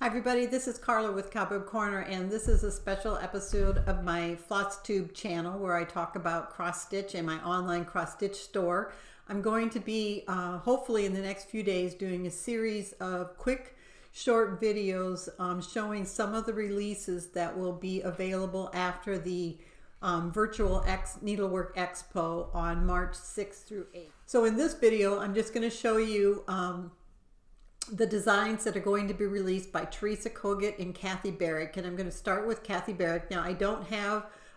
Hi everybody, this is Carla with Cobweb Corner, and this is a special episode of my FlossTube channel where I talk about cross stitch and my online cross stitch store. I'm going to be hopefully in the next few days doing a series of quick short videos showing some of the releases that will be available after the virtual Needlework Expo on March 6th through 8th. So in this video I'm just going to show you the designs that are going to be released by Teresa Kogut and Barrick, and I'm going to start with Barrick. Now I don't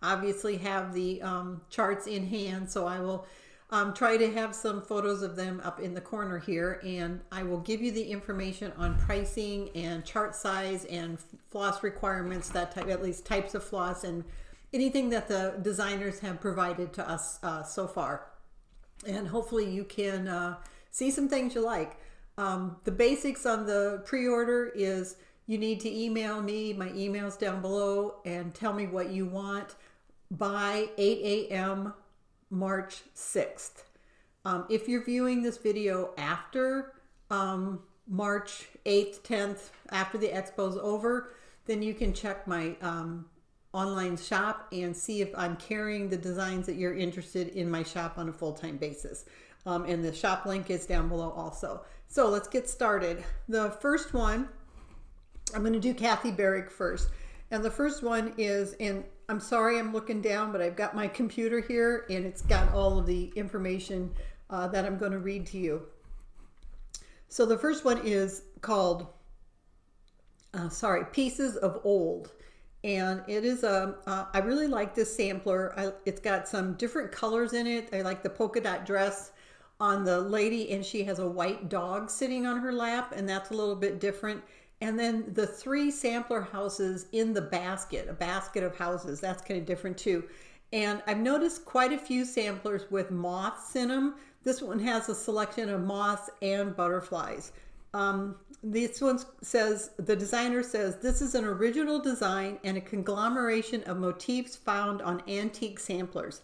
obviously have the charts in hand, so I will try to have some photos of them up in the corner here, and I will give you the information on pricing and chart size and floss requirements, that type, at least types of floss and anything that the designers have provided to us so far, and hopefully you can see some things you like. The basics on the pre-order is you need to email me, my email's down below, and tell me what you want by 8 a.m. March 6th. If you're viewing this video after March 8th, 10th, after the expo's over, then you can check my online shop and see if I'm carrying the designs that you're interested in my shop on a full-time basis. And the shop link is down below also. So let's get started. The first one, I'm going to do Barrick first. And the first one is, and I'm sorry I'm looking down, but I've got my computer here and it's got all of the information that I'm going to read to you. So the first one is called, Pieces of Old. And it is I really like this sampler. It's got some different colors in it. I like the polka dot dress on the lady, and she has a white dog sitting on her lap, and that's a little bit different. And then the three sampler houses in the basket, a basket of houses, that's kind of different too. And I've noticed quite a few samplers with moths in them. This one has a selection of moths and butterflies. This one says, the designer says, this is an original design and a conglomeration of motifs found on antique samplers.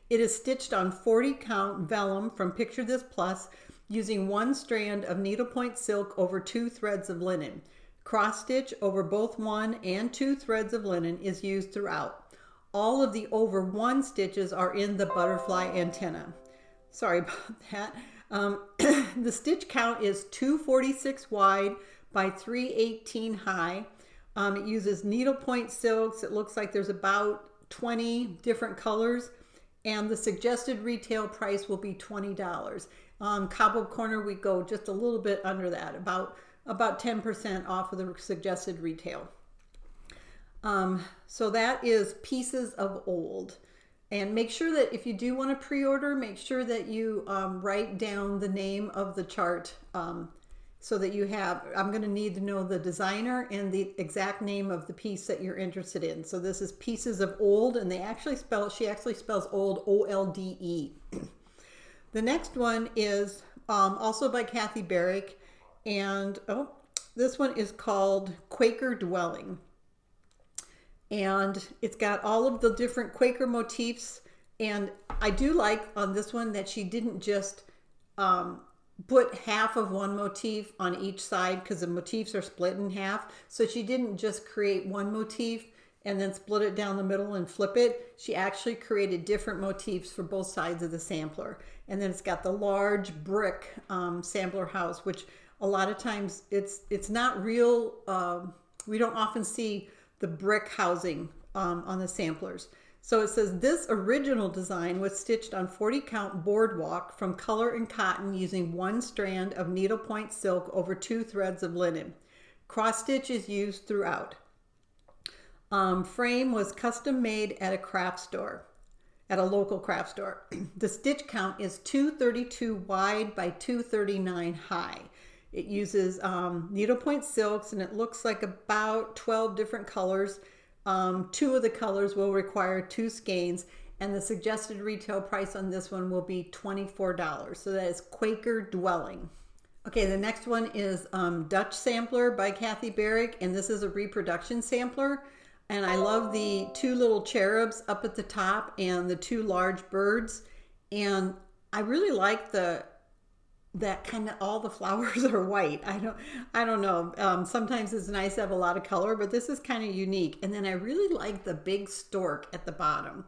It is stitched on 40 count vellum from Picture This Plus using one strand of needlepoint silk over 2 threads of linen. Cross stitch over both 1 and 2 threads of linen is used throughout. All of the over 1 stitches are in the butterfly antenna. Sorry about that. The stitch count is 246 wide by 318 high. It uses needlepoint silks. It looks like there's about 20 different colors, and the suggested retail price will be $20. Cobweb Corner, we go just a little bit under that, about 10% off of the suggested retail. So that is Pieces of Old. And make sure that if you do want to pre-order, make sure that you write down the name of the chart so that you have, I'm going to need to know the designer and the exact name of the piece that you're interested in. So this is Pieces of Old, and she actually spells old, O-L-D-E. The next one is also by Barrick, and this one is called Quaker Dwelling. And it's got all of the different Quaker motifs, and I do like on this one that she didn't just put half of one motif on each side, because the motifs are split in half. So she didn't just create one motif and then split it down the middle and flip it. She actually created different motifs for both sides of the sampler. And then it's got the large brick sampler house, which a lot of times it's not real. We don't often see the brick housing on the samplers. So it says, this original design was stitched on 40 count boardwalk from color and cotton using one strand of needlepoint silk over 2 threads of linen. Cross stitch is used throughout. Frame was custom made at a craft store, at a local craft store. The stitch count is 232 wide by 239 high. It uses needlepoint silks, and it looks like about 12 different colors. 2 of the colors will require 2 skeins, and the suggested retail price on this one will be $24. So that is Quaker Dwelling. Okay, the next one is Dutch Sampler by Barrick, and this is a reproduction sampler. And I love the 2 little cherubs up at the top and the 2 large birds. And I really like the that kind of all the flowers are white. I don't know. Sometimes it's nice to have a lot of color, but this is kind of unique. And then I really like the big stork at the bottom.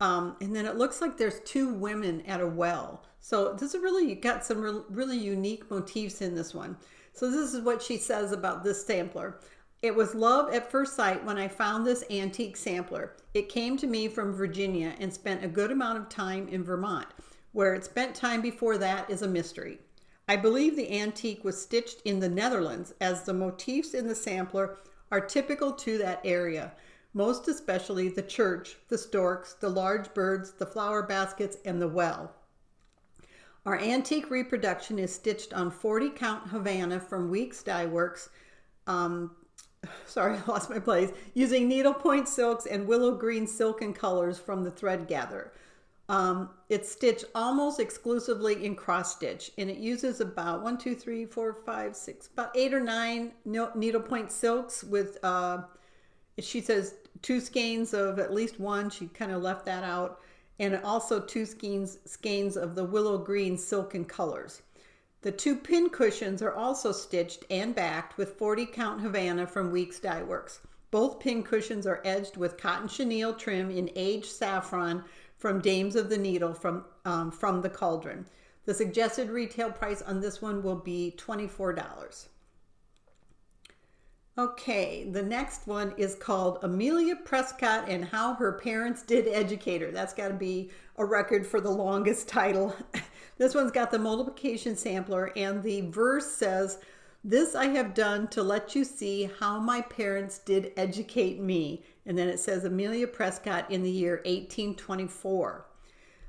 And then it looks like there's two women at a well. So this is really got some really unique motifs in this one. So this is what she says about this sampler. It was love at first sight when I found this antique sampler. It came to me from Virginia and spent a good amount of time in Vermont. Where it spent time before that is a mystery. I believe the antique was stitched in the Netherlands, as the motifs in the sampler are typical to that area, most especially the church, the storks, the large birds, the flower baskets, and the well. Our antique reproduction is stitched on 40 count Havana from Weeks Dye Works. Sorry, I lost my place. Using needlepoint silks and willow green silken colors from the thread gatherer. It's stitched almost exclusively in cross stitch, and it uses about 8 or 9 needlepoint silks with, she says 2 skeins of at least one. She kind of left that out. And also 2 skeins of the willow green silken colors. The 2 pin cushions are also stitched and backed with 40 count Havana from Weeks Dye Works. Both pin cushions are edged with cotton chenille trim in aged saffron from Dames of the Needle from the Cauldron. The suggested retail price on this one will be $24. Okay, the next one is called Amelia Prescott and How Her Parents Did Educate Her. That's got to be a record for the longest title. This one's got the multiplication sampler, and the verse says, "This I have done to let you see how my parents did educate me." And then it says Amelia Prescott in the year 1824.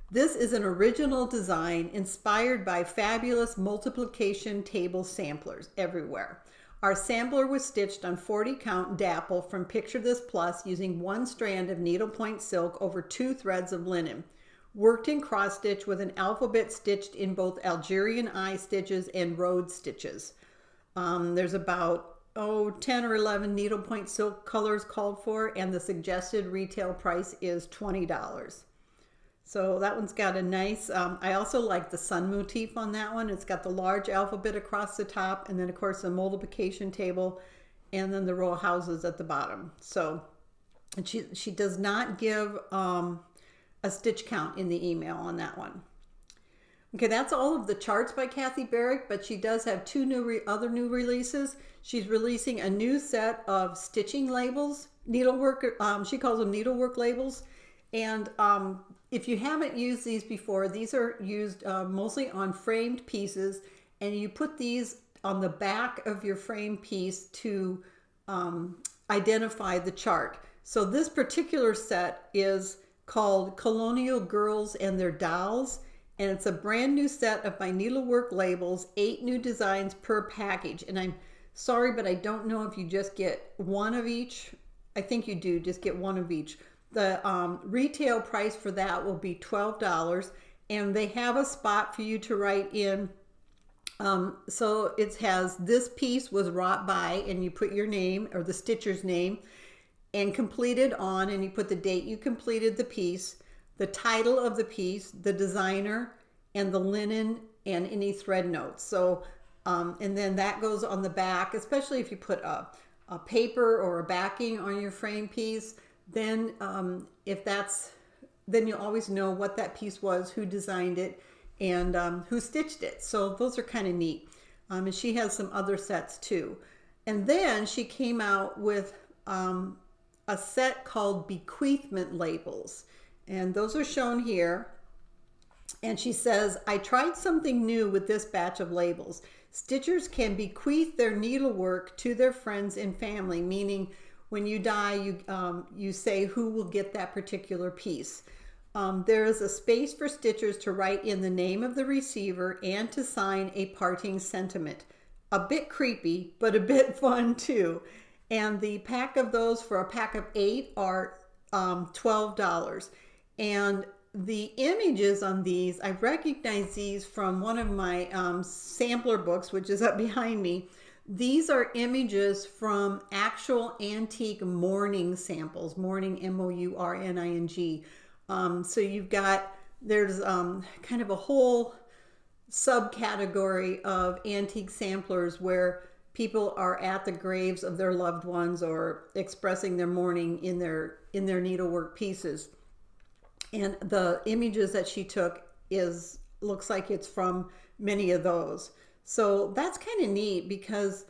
This is an original design inspired by fabulous multiplication table samplers everywhere. Our sampler was stitched on 40 count dapple from Picture This Plus using 1 strand of needlepoint silk over 2 threads of linen. Worked in cross stitch with an alphabet stitched in both Algerian eye stitches and Rhodes stitches. There's about 10 or 11 needlepoint silk colors called for, and the suggested retail price is $20. So that one's got a nice, I also like the sun motif on that one. It's got the large alphabet across the top, and then of course the multiplication table, and then the row of houses at the bottom. So, and she does not give a stitch count in the email on that one. Okay, that's all of the charts by Kathy Barrick, but she does have 2 other new releases. She's releasing a new set of stitching labels, needlework, she calls them needlework labels. And if you haven't used these before, these are used mostly on framed pieces, and you put these on the back of your framed piece to identify the chart. So this particular set is called Colonial Girls and Their Dolls, and it's a brand new set of my needlework labels, 8 new designs per package. And I'm sorry, but I don't know if you just get one of each. I think you do just get one of each. The retail price for that will be $12, and they have a spot for you to write in. So it has, this piece was wrought by, and you put your name or the stitcher's name, and completed on, and you put the date you completed the piece, the title of the piece, the designer, and the linen, and any thread notes. So, and then that goes on the back, especially if you put a paper or a backing on your frame piece. Then then you'll always know what that piece was, who designed it, and who stitched it. So those are kind of neat. And she has some other sets too. And then she came out with a set called Bequeathment Labels. And those are shown here. And she says, I tried something new with this batch of labels. Stitchers can bequeath their needlework to their friends and family, meaning when you die, you say who will get that particular piece. There is a space for stitchers to write in the name of the receiver and to sign a parting sentiment. A bit creepy, but a bit fun too. And the pack of those for a pack of 8 are $12. And the images on these, I recognize these from one of my sampler books, which is up behind me. These are images from actual antique mourning samples, mourning, M-O-U-R-N-I-N-G. So you've got, there's kind of a whole subcategory of antique samplers where people are at the graves of their loved ones or expressing their mourning in their needlework pieces. And the images that she took looks like it's from many of those. So that's kind of neat because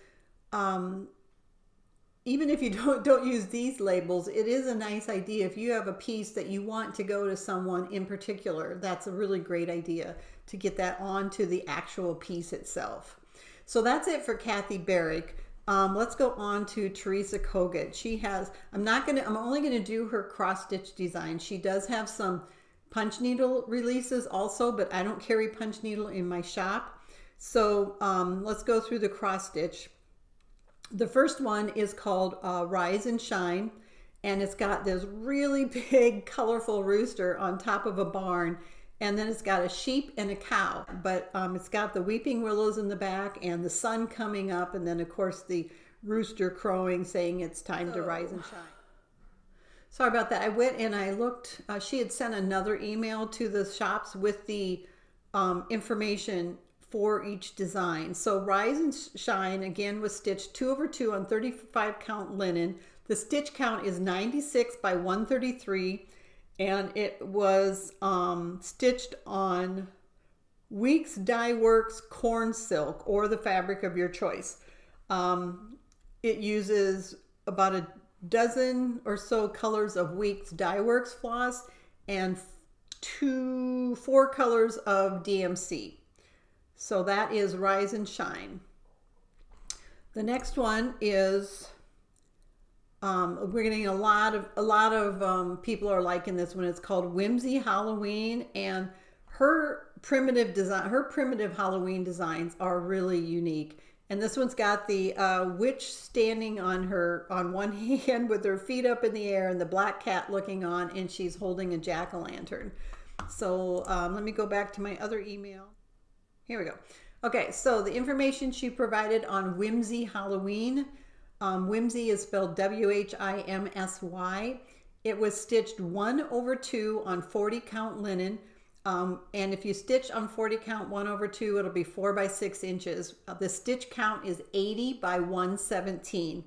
even if you don't use these labels, it is a nice idea. If you have a piece that you want to go to someone in particular, that's a really great idea to get that onto the actual piece itself. So that's it for Kathy Barrick. Let's go on to Teresa Kogut. She has, I'm only going to do her cross stitch design. She does have some punch needle releases also, but I don't carry punch needle in my shop. So let's go through the cross stitch. The first one is called Rise and Shine, and it's got this really big colorful rooster on top of a barn, and then it's got a sheep and a cow, but it's got the weeping willows in the back and the sun coming up, and then of course the rooster crowing saying it's time to rise and shine. Sorry about that. I went and I looked, she had sent another email to the shops with the information for each design. So Rise and Shine again was stitched 2/2 on 35 count linen. The stitch count is 96 by 133, and it was stitched on Weeks Dye Works corn silk or the fabric of your choice. It uses about a dozen or so colors of Weeks Dye Works floss and 4 colors of DMC. So that is Rise and Shine. The next one is, we're getting a lot of people are liking this one. It's called Whimsy Halloween, and her primitive Halloween designs are really unique. And this one's got the witch standing on one hand with her feet up in the air and the black cat looking on, and she's holding a jack-o'-lantern. So let me go back to my other email. Here we go. Okay, so the information she provided on Whimsy Halloween. Whimsy is spelled W-H-I-M-S-Y. It was stitched 1/2 on 40 count linen. And if you stitch on 40 count 1/2, it'll be 4 by 6 inches. The stitch count is 80 by 117.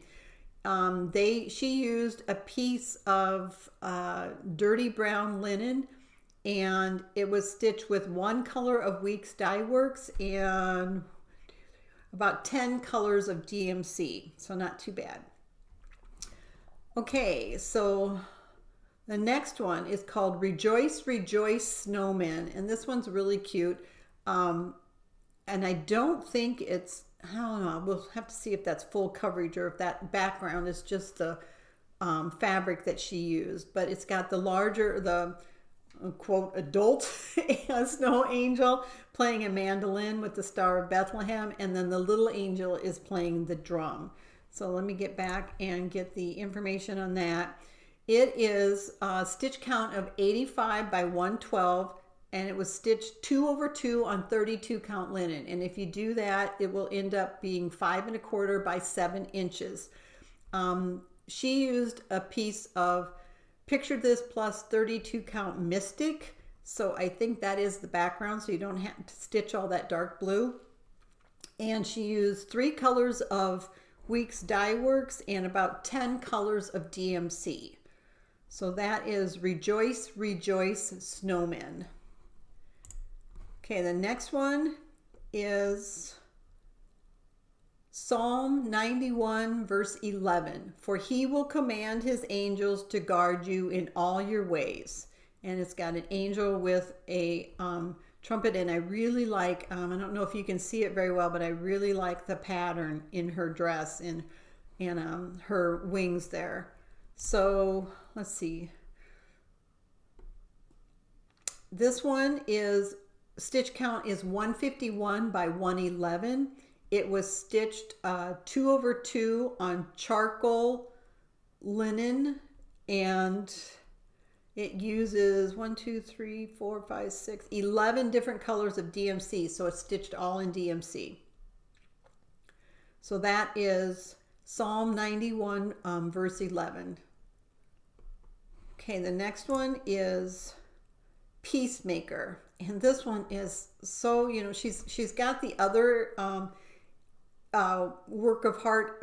She used a piece of dirty brown linen, and it was stitched with 1 color of Weeks Dye Works and about 10 colors of DMC, so not too bad. Okay, so the next one is called Rejoice, Rejoice Snowmen, and this one's really cute. And I don't think it's, I don't know, we'll have to see if that's full coverage or if that background is just the fabric that she used, but it's got the quote adult snow angel playing a mandolin with the Star of Bethlehem, and then the little angel is playing the drum. So let me get back and get the information on that. It is a stitch count of 85 by 112, and it was stitched 2/2 on 32 count linen. And if you do that, it will end up being 5 1/4 by 7 inches. She used a piece of Picture This plus 32 count Mystic. So I think that is the background, so you don't have to stitch all that dark blue. And she used 3 colors of Weeks Dye Works and about 10 colors of DMC. So that is Rejoice, Rejoice Snowmen. Okay, the next one is Psalm 91 verse 11. For he will command his angels to guard you in all your ways. And it's got an angel with a trumpet, and I really like, I don't know if you can see it very well, but I really like the pattern in her dress and her wings there. So let's see. This one is, stitch count is 151 by 111. It was stitched 2/2 on charcoal linen, and it uses 11 different colors of DMC. So it's stitched all in DMC. So that is Psalm 91 verse 11. Okay, the next one is Peacemaker. And this one is so, you know, she's got the other work of heart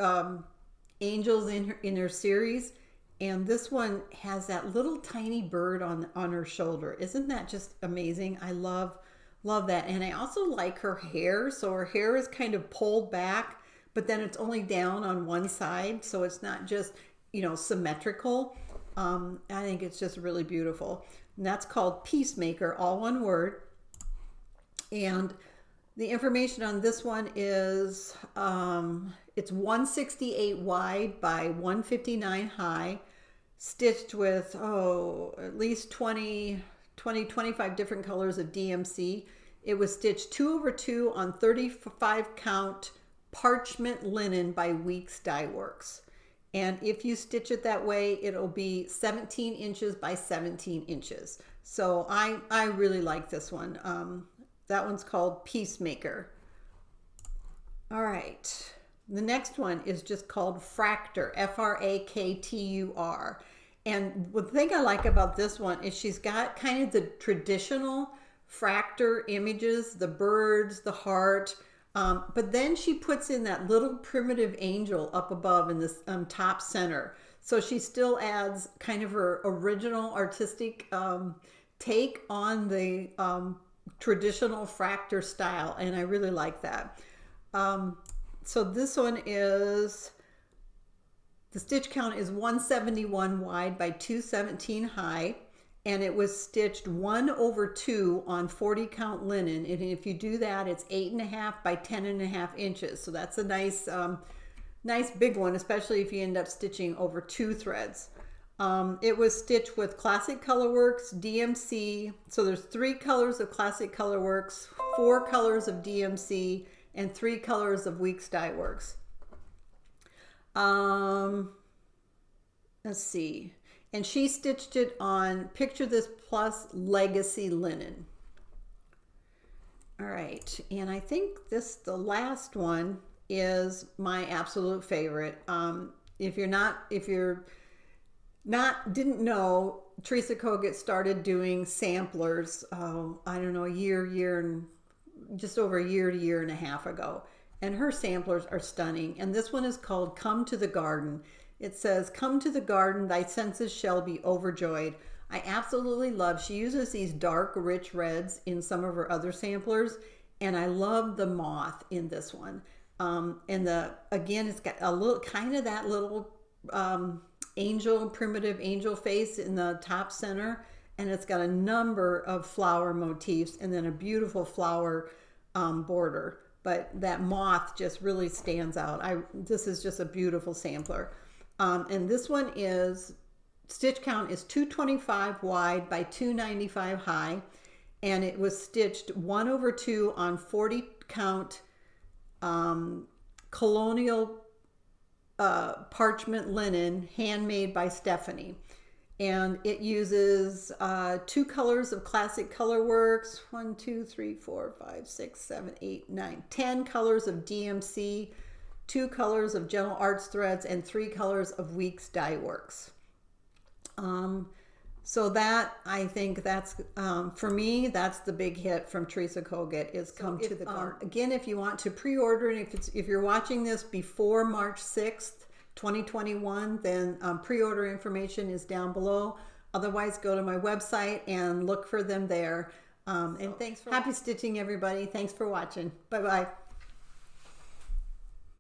angels in her series, and this one has that little tiny bird on her shoulder. Isn't that just amazing? I love that. And I also like her hair. So her hair is kind of pulled back, but then it's only down on one side, so it's not just, you know, symmetrical. I think it's just really beautiful. And that's called Peacemaker, all one word. And the information on this one is it's 168 wide by 159 high, stitched with at least 25 different colors of DMC. It was stitched 2/2 on 35 count parchment linen by Weeks Dye Works. And if you stitch it that way, it'll be 17 inches by 17 inches. So I really like this one. That one's called Peacemaker. All right. The next one is just called Fractur, F-R-A-K-T-U-R. And the thing I like about this one is she's got kind of the traditional fracture images, the birds, the heart, but then she puts in that little primitive angel up above in this top center. So she still adds kind of her original artistic take on the traditional fracture style, and I really like that. So this one is, the stitch count is 171 wide by 217 high, and it was stitched 1/2 on 40 count linen. And if you do that, it's 8.5 by 10.5 inches. So that's a nice, nice big one, especially if you end up stitching over 2 threads. It was stitched with Classic Colorworks, DMC. So there's 3 colors of Classic Colorworks, 4 colors of DMC, and 3 colors of Weeks Dye Works. Let's see. And she stitched it on Picture This Plus Legacy linen. All right. And I think the last one is my absolute favorite. If you're didn't know, Teresa Kogut started doing samplers, I don't know, just over a year to year and a half ago. And her samplers are stunning. And this one is called Come to the Garden. It says, "Come to the garden, thy senses shall be overjoyed." I absolutely love, she uses these dark, rich reds in some of her other samplers. And I love the moth in this one. And again, it's got a little, kind of that little, primitive angel face in the top center, and it's got a number of flower motifs and then a beautiful flower border, but that moth just really stands out. This is just a beautiful sampler. And this one is, stitch count is 225 wide by 295 high, and it was stitched 1/2 on 40 count colonial parchment linen, handmade by Stephanie. And it uses 2 colors of Classic Colorworks, 1, 2, 3, 4, 5, 6, 7, 8, 9, 10 colors of DMC, 2 colors of Gentle Arts threads, and 3 colors of Weeks Dye Works. So that, I think that's, for me, that's the big hit from Teresa Kogut, is Come to the Garden. Again, if you want to pre-order, and if you're watching this before March 6th, 2021, then pre-order information is down below. Otherwise, go to my website and look for them there. And thanks for happy stitching, everybody. Thanks for watching. Bye-bye.